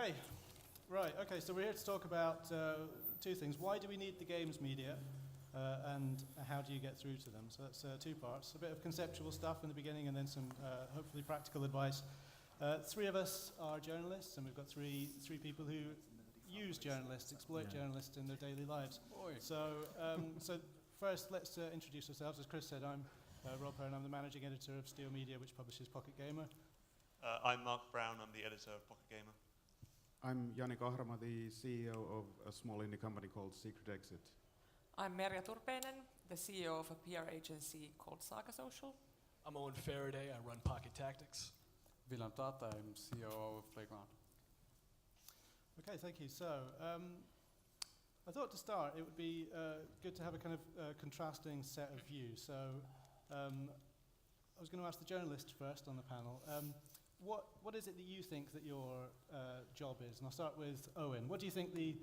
Okay, right. Okay, so we're here to talk about two things. Why do we need the games media, and how do you get through to them? So that's two parts. A bit of conceptual stuff in the beginning, and then some hopefully practical advice. Three of us are journalists, and we've got three people who use journalists, exploit journalists in their daily lives. So first, let's introduce ourselves. As Chris said, I'm Rob Hearn. I'm the managing editor of Steel Media, which publishes Pocket Gamer. I'm Mark Brown. I'm the editor of Pocket Gamer. I'm Jani Kahrama, the CEO of a small indie company called Secret Exit. I'm Merja Turpeinen, the CEO of a PR agency called Saga Social. I'm Owen Faraday. I run Pocket Tactics. Willem Tata, I'm CEO of Playground. Okay, thank you. So, I thought to start it would be good to have a kind of contrasting set of views. So, I was going to ask the journalist first on the panel. What is it that you think that your job is? And I'll start with Owen. What do you think the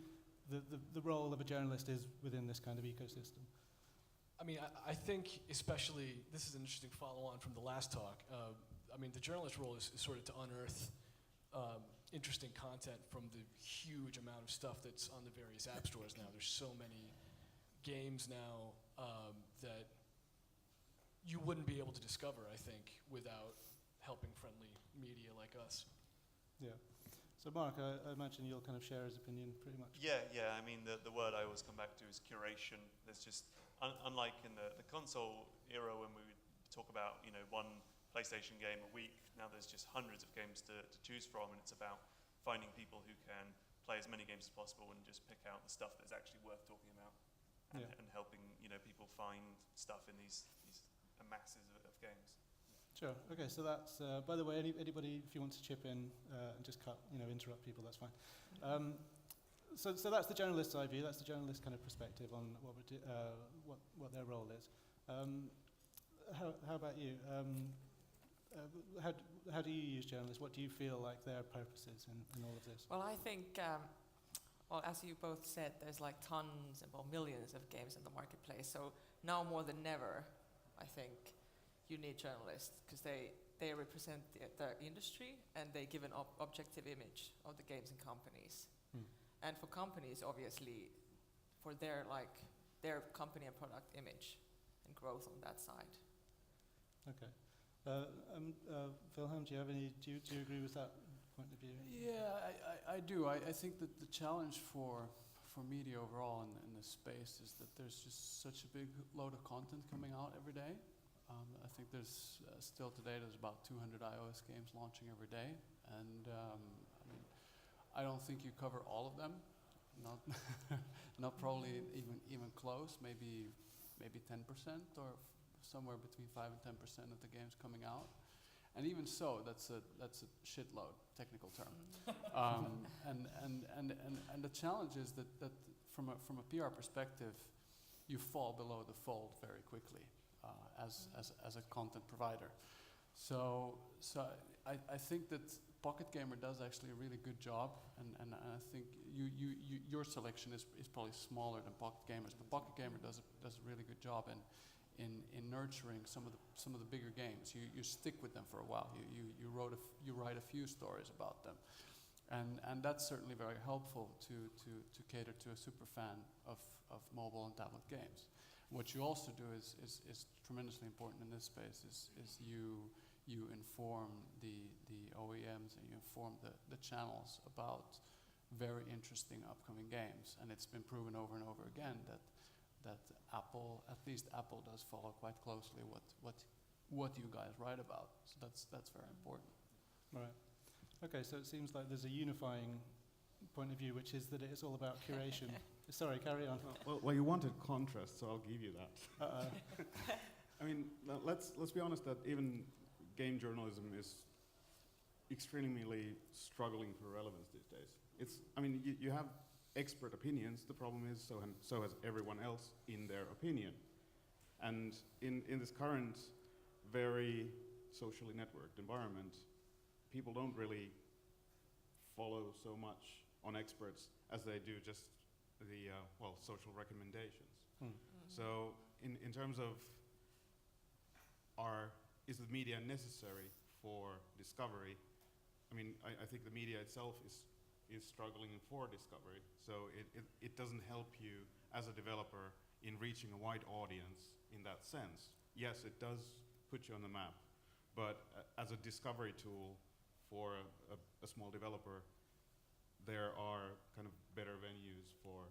role of a journalist is within this kind of ecosystem? I mean, I think especially, this is an interesting follow-on from the last talk. I mean, the journalist role is sort of to unearth interesting content from the huge amount of stuff that's on the various app stores now. There's so many games now that you wouldn't be able to discover, I think, without helping friendly media like us. Yeah. So Mark, I imagine you'll kind of share his opinion pretty much. Yeah. I mean, the word I always come back to is curation. There's just, unlike in the console era when we would talk about, one PlayStation game a week, now there's just hundreds of games to choose from, and it's about finding people who can play as many games as possible and just pick out the stuff that's actually worth talking about, and helping people find stuff in these masses of games. Sure. Okay. So that's. By the way, anybody, if you want to chip in and just interrupt people, that's fine. So that's the journalist's eye view. That's the journalist kind of perspective on what their role is. How about you? How do you use journalists? What do you feel like their purpose is in all of this? Well, I think, as you both said, there's like tons and millions of games in the marketplace. So now more than ever, I think you need journalists because they represent the industry and they give an objective image of the games and companies. And for companies, obviously, for their company and product image and growth on that side. Okay. Wilhelm, do you agree with that point of view? Yeah, I do. I think that the challenge for media overall in this space is that there's just such a big load of content coming out every day. I think there's still today there's about 200 iOS games launching every day, and I don't think you cover all of them. Not probably even close. Maybe 10% or somewhere between 5 and 10% of the games coming out, and even so, that's a shitload, technical term. And the challenge is that from a PR perspective, you fall below the fold very quickly as a content provider. So I think that Pocket Gamer does actually a really good job, and I think your selection is probably smaller than Pocket Gamer's, but Pocket Gamer does a really good job in nurturing some of the bigger games. You stick with them for a while. You write a few stories about them, and that's certainly very helpful to cater to a super fan of mobile and tablet games. What you also do is tremendously important in this space is you inform the OEMs and you inform the channels about very interesting upcoming games, and it's been proven over and over again that Apple, at least Apple, does follow quite closely what you guys write about. So that's very important. Right. Okay, so it seems like there's a unifying point of view, which is that it's all about curation. Sorry, carry on. Well, you wanted contrast, so I'll give you that. I mean, let's be honest that even game journalism is extremely struggling for relevance these days. You have expert opinions. The problem is so has everyone else in their opinion. And in this current very socially networked environment, people don't really follow so much on experts as they do just the social recommendations. So in terms of is the media necessary for discovery? I mean, I think the media itself is is struggling for discovery. So it doesn't help you as a developer in reaching a wide audience in that sense. Yes, it does put you on the map, but as a discovery tool for a small developer, there are kind of better venues for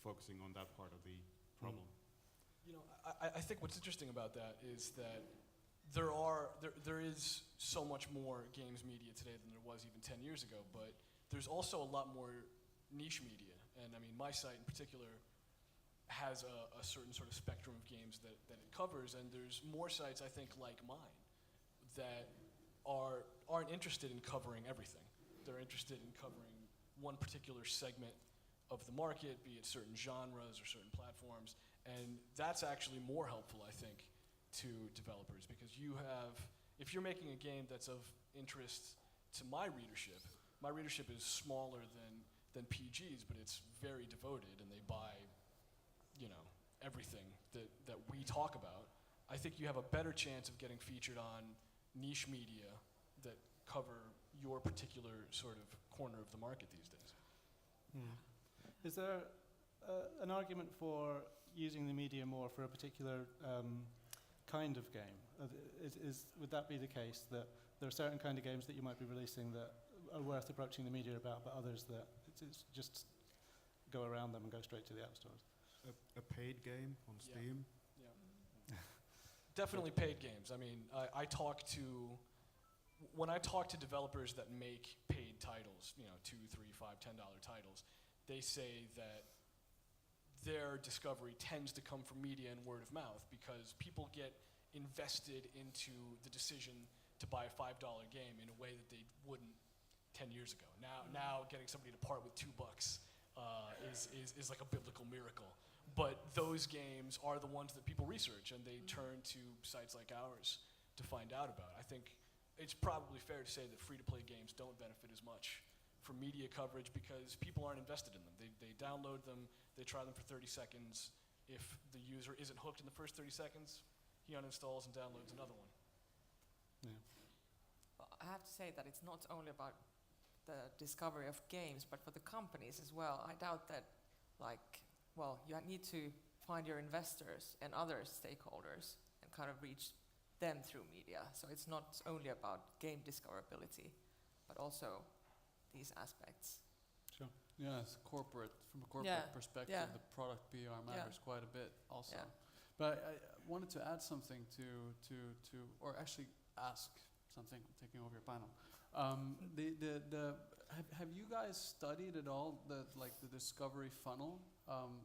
focusing on that part of the problem. You know, I think what's interesting about that is that there is so much more games media today than there was even 10 years ago, but there's also a lot more niche media. And I mean, my site in particular has a certain sort of spectrum of games that it covers, and there's more sites, I think, like mine, that aren't interested in covering everything. They're interested in covering one particular segment of the market, be it certain genres or certain platforms, and that's actually more helpful, I think, to developers, because if you're making a game that's of interest to my readership is smaller than PG's, but it's very devoted, and they buy, you know, everything that we talk about. I think you have a better chance of getting featured on niche media that cover your particular sort of corner of the market these days. Is there an argument for using the media more for a particular kind of game? Would that be the case, that there are certain kind of games that you might be releasing that are worth approaching the media about, but others that it's just go around them and go straight to the app stores? A paid game on Steam? Yeah. Definitely paid games. I mean, when I talk to developers that make paid titles, you know, $2, $3, $5, $10 titles, they say that their discovery tends to come from media and word of mouth, because people get invested into the decision to buy a $5 game in a way that they wouldn't 10 years ago. Now getting somebody to part with $2 is like a biblical miracle. But those games are the ones that people research, and they turn to sites like ours to find out about. I think it's probably fair to say that free-to-play games don't benefit as much from media coverage because people aren't invested in them. They download them, they try them for 30 seconds. If the user isn't hooked in the first 30 seconds, he uninstalls and downloads another one. Yeah. Well, I have to say that it's not only about the discovery of games, but for the companies as well. I doubt that, you need to find your investors and other stakeholders and kind of reach them through media. So it's not only about game discoverability, but also these aspects. Sure. Yeah, it's from a corporate perspective, the product PR matters quite a bit also. Yeah. But I wanted to add something or actually ask something, taking over your panel. Have you guys studied at all the discovery funnel?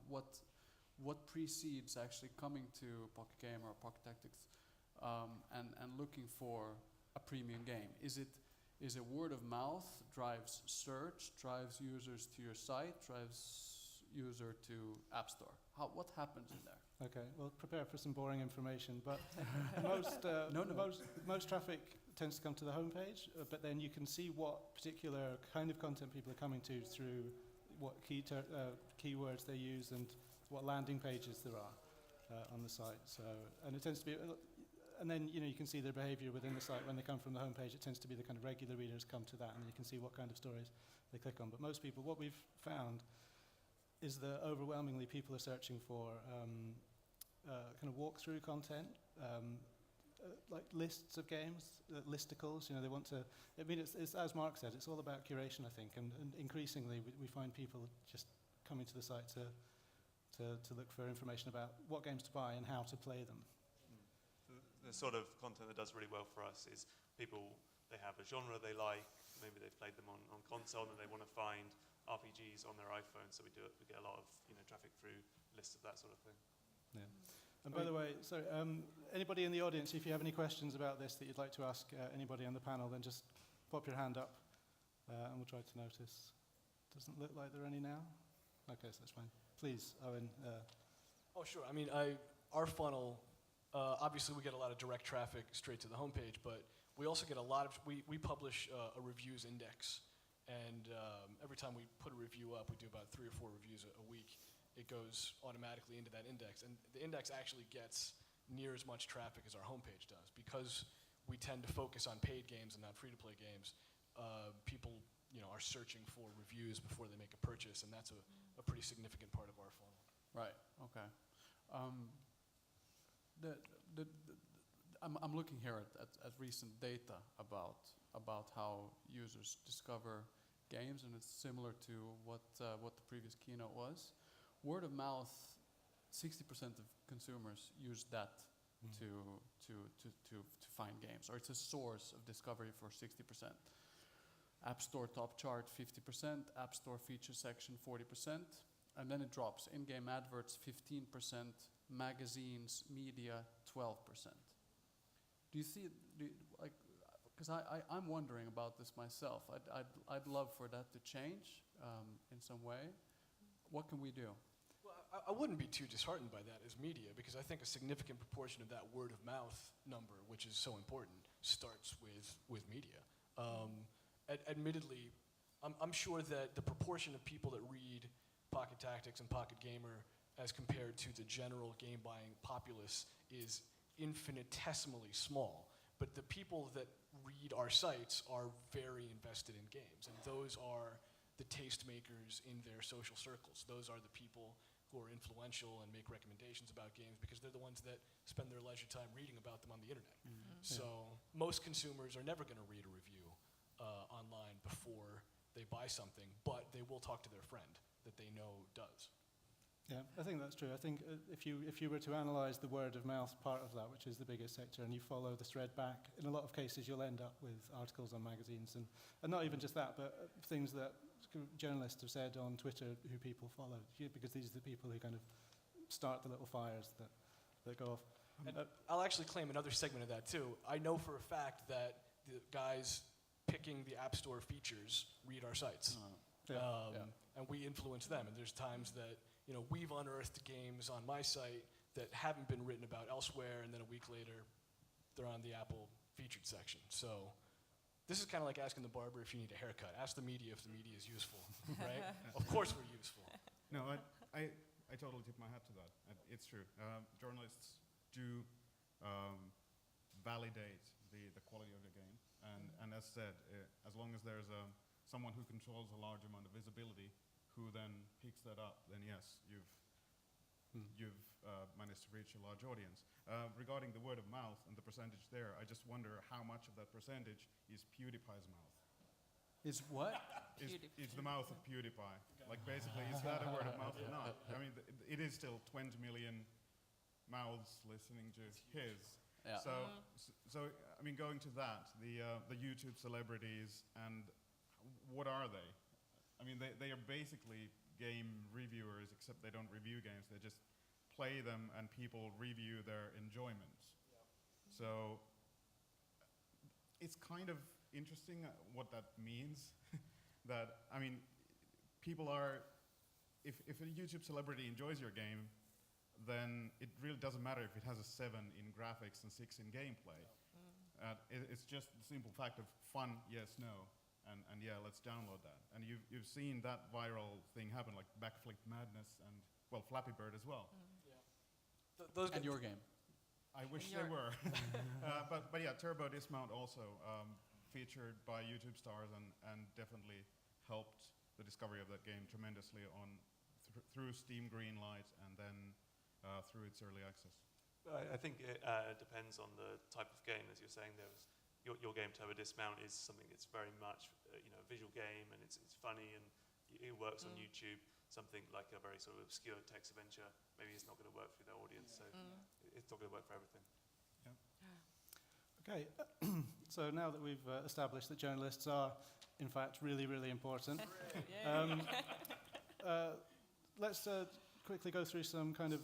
What precedes actually coming to Pocket Game or Pocket Tactics and looking for a premium game? Is it word of mouth, drives search, drives users to your site, drives user to App Store? What happens in there? Okay, well, prepare for some boring information, but most traffic tends to come to the homepage, but then you can see what particular kind of content people are coming to through what keywords they use and what landing pages there are on the site. So, and it tends to be, and then you can see their behavior within the site when they come from the homepage. It tends to be the kind of regular readers come to that, and you can see what kind of stories they click on. But most people, what we've found is that overwhelmingly people are searching for kind of walkthrough content, like lists of games, listicles. They want to. I mean, it's as Mark said, it's all about curation, I think, and increasingly we find people just coming to the site to look for information about what games to buy and how to play them. The sort of content that does really well for us is people, they have a genre they like, maybe they've played them on console and they want to find RPGs on their iPhone, so we get a lot of traffic through lists of that sort of thing. Yeah. And by the way, sorry, anybody in the audience, if you have any questions about this that you'd like to ask anybody on the panel, then just pop your hand up and we'll try to notice. Doesn't look like there are any now. Okay, so that's fine. Please, Owen. Oh, sure. I mean, our funnel, obviously we get a lot of direct traffic straight to the homepage, but we also get a lot of, we publish a reviews index, and every time we put a review up, we do about 3 or 4 reviews a week. It goes automatically into that index, and the index actually gets near as much traffic as our homepage does, because we tend to focus on paid games and not free-to-play games. People are searching for reviews before they make a purchase, and that's a pretty significant part of our funnel. Right. Okay. I'm looking here at recent data about how users discover games, and it's similar to what the previous keynote was. Word of mouth, 60% of consumers use that to find games, or it's a source of discovery for 60%. App Store top chart 50%, App Store feature section 40%, and then it drops. In-game adverts 15%, magazines, media 12%. Do you see, because I'm wondering about this myself. I'd love for that to change in some way. What can we do? Well, I wouldn't be too disheartened by that as media, because I think a significant proportion of that word of mouth number, which is so important, starts with media. Admittedly, I'm sure that the proportion of people that read Pocket Tactics and Pocket Gamer as compared to the general game buying populace is infinitesimally small. But the people that read our sites are very invested in games, and those are the tastemakers in their social circles. Those are the people who are influential and make recommendations about games, because they're the ones that spend their leisure time reading about them on the internet. So most consumers are never going to read a review online before they buy something, but they will talk to their friend that they know does. Yeah, I think that's true. I think if you were to analyse the word of mouth part of that, which is the biggest sector, and you follow the thread back, in a lot of cases you'll end up with articles on magazines, and not even just that, but things that journalists have said on Twitter who people follow, because these are the people who kind of start the little fires that go off. And I'll actually claim another segment of that too. I know for a fact that the guys picking the App Store features read our sites. And we influence them, and there's times that we've unearthed games on my site that haven't been written about elsewhere, and then a week later they're on the Apple featured section. So this is kind of like asking the barber if you need a haircut. Ask the media if the media is useful, right? Of course we're useful. No, I totally tip my hat to that. It's true. Journalists do validate the quality of the game, and as said, as long as there's someone who controls a large amount of visibility, who then picks that up, then yes, you've managed to reach a large audience. Regarding the word of mouth and the percentage there, I just wonder how much of that percentage is PewDiePie's mouth. Is what? Is the mouth of PewDiePie. Like basically, is that a word of mouth or not? I mean, it is still 20 million mouths listening to his. Yeah. So I mean, going to that, the YouTube celebrities, and what are they? I mean, they are basically game reviewers, except they don't review games. They just play them, and people review their enjoyments. Yeah. So it's kind of interesting what that means. That, I mean, people are, if a YouTube celebrity enjoys your game, then it really doesn't matter if it has a 7 in graphics and 6 in gameplay. It's just the simple fact of fun, yes, no. And yeah, let's download that. And you've seen that viral thing happen, like Backflip Madness and, well, Flappy Bird as well. Yeah. Those And your game. I wish they were. But yeah, Turbo Dismount also featured by YouTube stars and definitely helped the discovery of that game tremendously through Steam Greenlight and then through its early access. I think it depends on the type of game, as you're saying. Your game Turbo Dismount is something that's very much a visual game, and it's funny, and it works on YouTube. Something like a very sort of obscure text adventure, maybe it's not going to work for their audience, so it's not going to work for everything. Okay, so now that we've established that journalists are, in fact, really, really important, let's quickly go through some kind of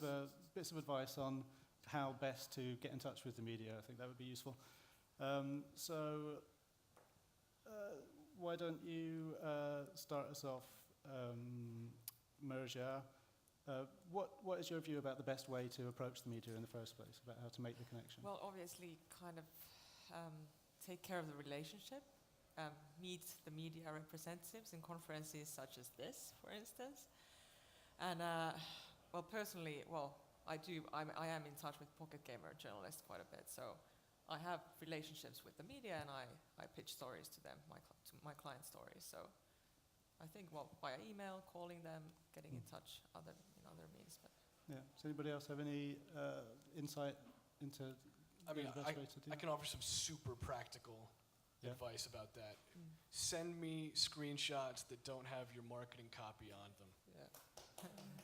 bits of advice on how best to get in touch with the media. I think that would be useful. Why don't you start us off, Mirja? What is your view about the best way to approach the media in the first place, about how to make the connection? Well, obviously, kind of take care of the relationship, meet the media representatives in conferences such as this, for instance. And, well, personally, I am in touch with Pocket Gamer journalists quite a bit, so I have relationships with the media, and I pitch stories to them, to my client stories. So I think via email, calling them, getting in touch, other means. But Yeah. Does anybody else have any insight into I mean, the best way to do I can offer some super practical Yeah. advice about that. Send me screenshots that don't have your marketing copy on them.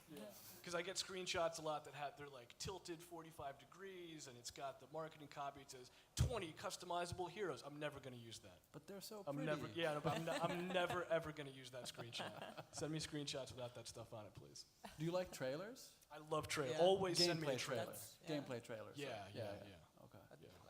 yeah. Because I get screenshots a lot that they're like tilted 45 degrees, and it's got the marketing copy. It says 20 customizable heroes. I'm never going to use that. But they're so I'm pretty. I'm never ever going to use that screenshot. Send me screenshots without that stuff on it, please. Do you like trailers? I love trailers. Yeah. Always send me a Gameplay trailer. trailers. Yeah. Gameplay trailers. Yeah. Okay. Yeah.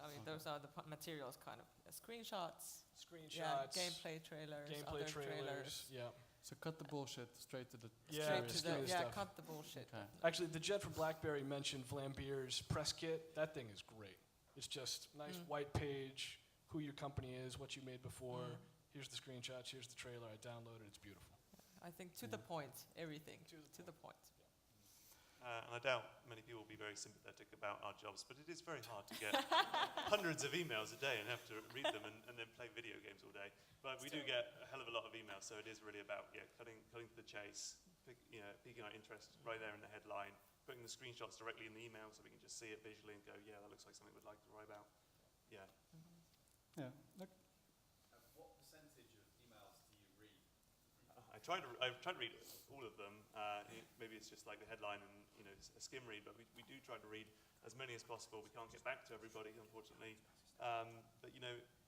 I mean, Okay. those are the materials, kind of screenshots. Screenshots. Gameplay trailers. Gameplay other trailers. Yeah. So cut the bullshit straight to the Yeah, Straight just to give me the, the stuff. cut the bullshit. Okay. Actually, the Jet from BlackBerry mentioned Vlambeer's press kit. That thing is great. It's just nice white page, who your company is, what you made before. Here's the screenshots, here's the trailer. I downloaded it. It's beautiful. I think to the point, everything to the point. And I doubt many people will be very sympathetic about our jobs, but it is very hard to get hundreds of emails a day and have to read them and then play video games all day. But we do get a hell of a lot of emails, so it is really about cutting to the chase, piquing our interest right there in the headline, putting the screenshots directly in the email so we can just see it visually and go, yeah, that looks like something we'd like to write about. Yeah. Yeah. Look, What percentage of emails do you read? I try to read all of them. Maybe it's just like the headline and a skim read, but we do try to read as many as possible. We can't get back to everybody, unfortunately. But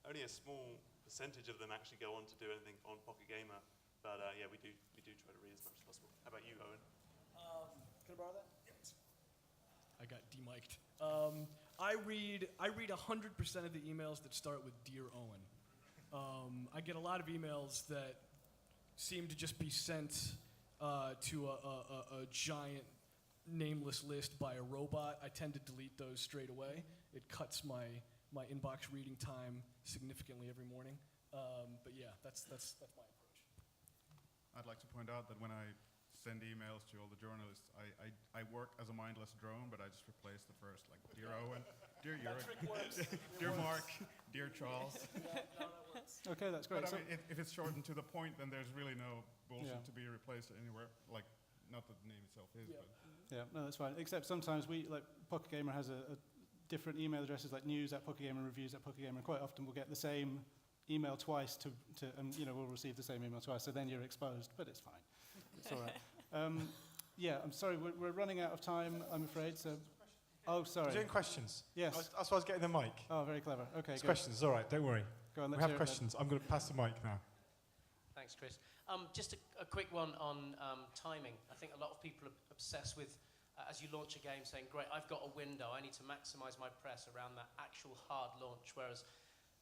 only a small percentage of them actually go on to do anything on Pocket Gamer. But we do try to read as much as possible. How about you, Owen? Can I borrow that? Yes. I got demiked. I read 100% of the emails that start with Dear Owen. I get a lot of emails that seem to just be sent to a giant nameless list by a robot. I tend to delete those straight away. It cuts my inbox reading time significantly every morning. But yeah, that's my approach. I'd like to point out that when I send emails to all the journalists, I work as a mindless drone, but I just replace the first, like, Dear Owen, Dear Jurgen, Dear Mark, Dear Charles. okay, that's great. But So- I mean, if it's shortened to the point, then there's really no bullshit Yeah. to be replaced anywhere. Like, not that the name itself is, Yeah. but Yeah, no, that's fine. Except sometimes Pocket Gamer has a different email addresses, like news@PocketGamer, reviews@PocketGamer, and quite often we'll get the same email twice and we'll receive the same email twice, so then you're exposed, but it's fine. It's all right. I'm sorry, we're running out of time, I'm afraid, so... Oh, sorry. We're doing questions. Yes. That's why I was getting the mic. Oh, very clever. Okay, It's good. questions, all right, don't worry. Go on, We let's have hear it then. questions. I'm going to pass the mic now. Thanks, Chris. Just a quick one on timing. I think a lot of people are obsessed with, as you launch a game, saying, great, I've got a window, I need to maximize my press around that actual hard launch, whereas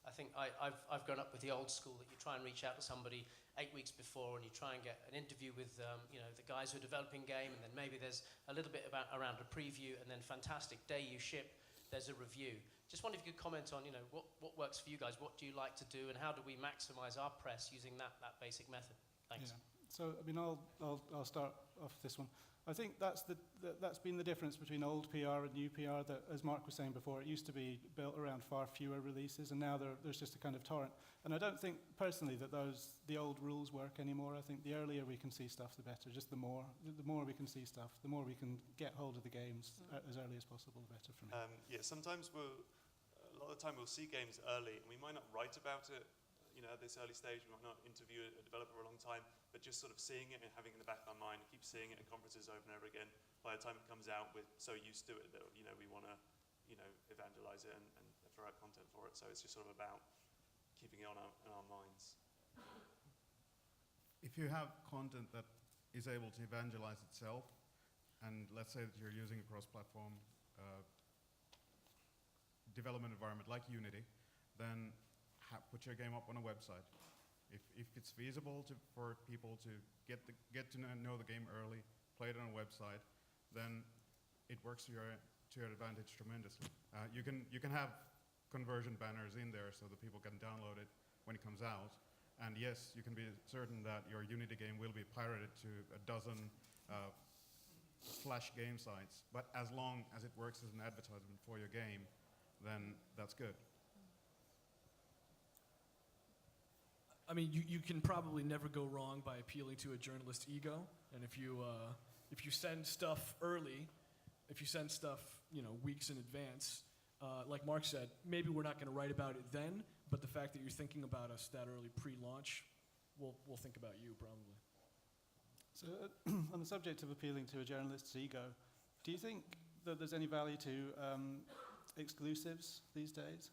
I think I've grown up with the old school that you try and reach out to somebody 8 weeks before and you try and get an interview with the guys who are developing game, and then maybe there's a little bit around a preview, and then fantastic day you ship, there's a review. Just wonder if you could comment on what works for you guys, what do you like to do, and how do we maximize our press using that basic method? Thanks. Yeah. So, I mean, I'll start off this one. I think that's been the difference between old PR and new PR. That, as Mark was saying before, it used to be built around far fewer releases, and now there's just a kind of torrent. And I don't think personally that the old rules work anymore. I think the earlier we can see stuff, the better. Just the more we can see stuff, the more we can get hold of the games as early as possible, the better for me. Sometimes a lot of the time we'll see games early, and we might not write about it. At this early stage, we might not interview a developer for a long time, but just sort of seeing it and having it in the back of our mind, keep seeing it at conferences over and over again. By the time it comes out, we're so used to it that we want to evangelize it and throw out content for it. So it's just sort of about keeping it in our minds. if you have content that is able to evangelize itself, and let's say that you're using a cross-platform development environment like Unity, then put your game up on a website. If it's feasible for people to get to know the game early, play it on a website, then it works to your advantage tremendously. You can have conversion banners in there so that people can download it when it comes out. And yes, you can be certain that your Unity game will be pirated to a dozen Flash game sites. But as long as it works as an advertisement for your game, then that's good. I mean, you can probably never go wrong by appealing to a journalist's ego. And if you send stuff early, if you send stuff, weeks in advance, like Mark said, maybe we're not going to write about it then, but the fact that you're thinking about us that early pre-launch, we'll think about you probably. So on the subject of appealing to a journalist's ego, do you think that there's any value to exclusives these days?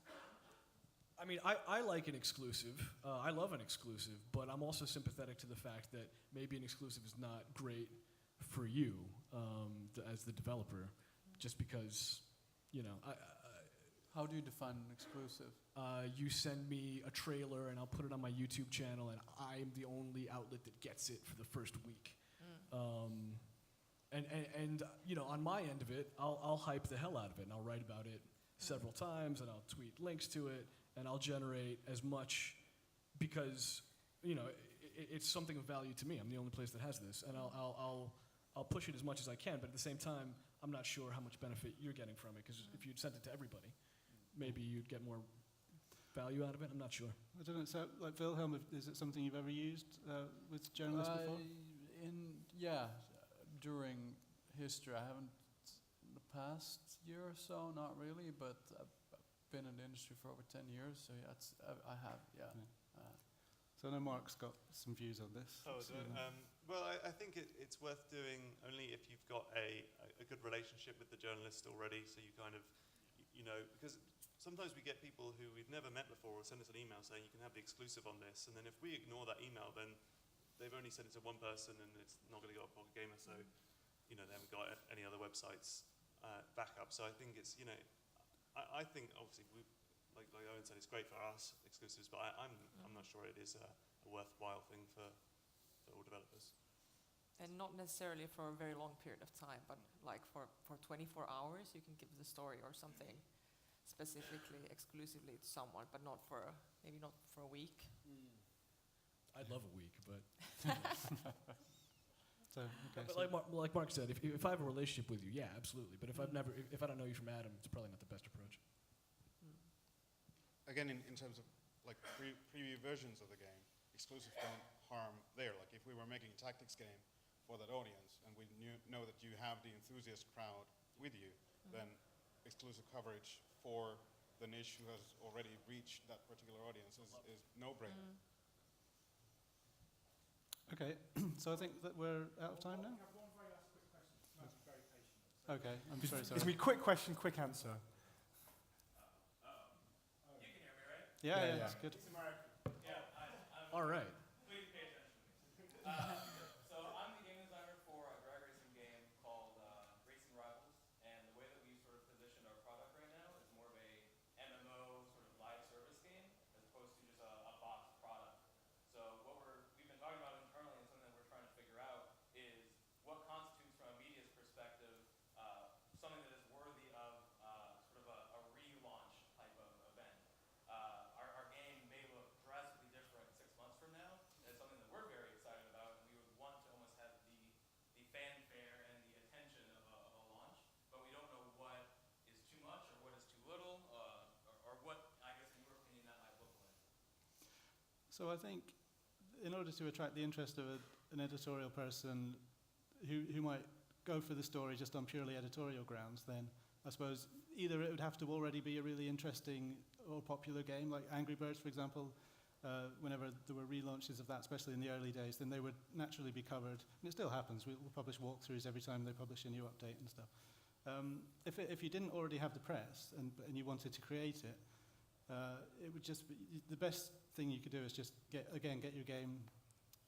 I mean, I like an exclusive. I love an exclusive, but I'm also sympathetic to the fact that maybe an exclusive is not great for you as the developer, just because, How do you define an exclusive? you send me a trailer and I'll put it on my YouTube channel, and I'm the only outlet that gets it for the first week. And on my end of it, I'll hype the hell out of it, and I'll write about it several times, and I'll tweet links to it, and I'll generate as much because it's something of value to me. I'm the only place that has this, and I'll push it as much as I can. But at the same time, I'm not sure how much benefit you're getting from it, because if you'd sent it to everybody, maybe you'd get more value out of it. I'm not sure. I don't know. So, like Wilhelm, is it something you've ever used with journalists before? During history, I haven't in the past year or so, not really, but I've been in the industry for over 10 years, so yeah, I have, yeah. So I know Mark's got some views on this. Oh, So, well, I think it's worth doing only if you've got a good relationship with the journalist already, so you kind of, because sometimes we get people who we've never met before will send us an email saying you can have the exclusive on this, and then if we ignore that email, then they've only sent it to one person and it's not going to go up Pocket Gamer, so they haven't got any other websites backup. So I think it's I think obviously like Owen said, it's great for us exclusives, but I'm not sure it is a worthwhile thing for all developers. And not necessarily for a very long period of time, but like for 24 hours, you can give the story or something specifically, exclusively to someone, but maybe not for a week. I'd love a week, but okay. like Mark said, if I have a relationship with you, yeah, absolutely. But if I don't know you from Adam, it's probably not the best approach. Again, in terms of like preview versions of the game, exclusives don't harm there. Like if we were making a tactics game for that audience, and we know that you have the enthusiast crowd with you, then exclusive coverage for the niche who has already reached that particular audience is no-brainer. Okay, so I think that we're out of time now. I have one very last quick question. No, I'm very patient. Okay, I'm It's sorry. gonna be quick question, quick answer. You can hear me, right? Yeah, Yeah. it's good. It's American. Yeah, I'm All right. please pay attention to me. So I'm the game designer for a drag racing game called Racing Rivals, and the way that we sort of positioned our product right now is more of a MMO sort of live service game as opposed to just a box product. So what we've been talking about internally and something that we're trying to figure out is what constitutes from a media's perspective something that is worthy of sort of a relaunch type of event. Our game may look drastically different 6 months from now, and it's something that we're very excited about, and we would want to almost have the fanfare and the attention of a launch, but we don't know what is too much or what is too little, or what, I guess, in your opinion, that might look like. So I think in order to attract the interest of an editorial person who might go for the story just on purely editorial grounds, then I suppose either it would have to already be a really interesting or popular game, like Angry Birds, for example. Whenever there were relaunches of that, especially in the early days, then they would naturally be covered. And it still happens. We'll publish walkthroughs every time they publish a new update and stuff. If you didn't already have the press and you wanted to create it, it would just be, the best thing you could do is just get your game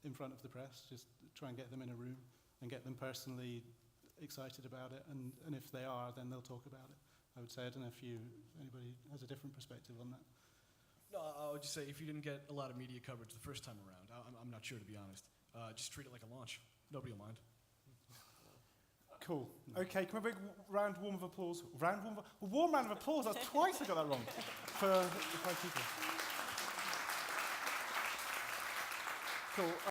in front of the press. Just try and get them in a room and get them personally excited about it. And if they are, then they'll talk about it. I would say, I don't know if anybody has a different perspective on that. No, I would just say if you didn't get a lot of media coverage the first time around, I'm not sure, to be honest. Just treat it like a launch. Nobody will mind. Cool. Okay, can we have a big warm applause? A warm round of applause. That's twice I got that wrong. For the 5 people. Cool.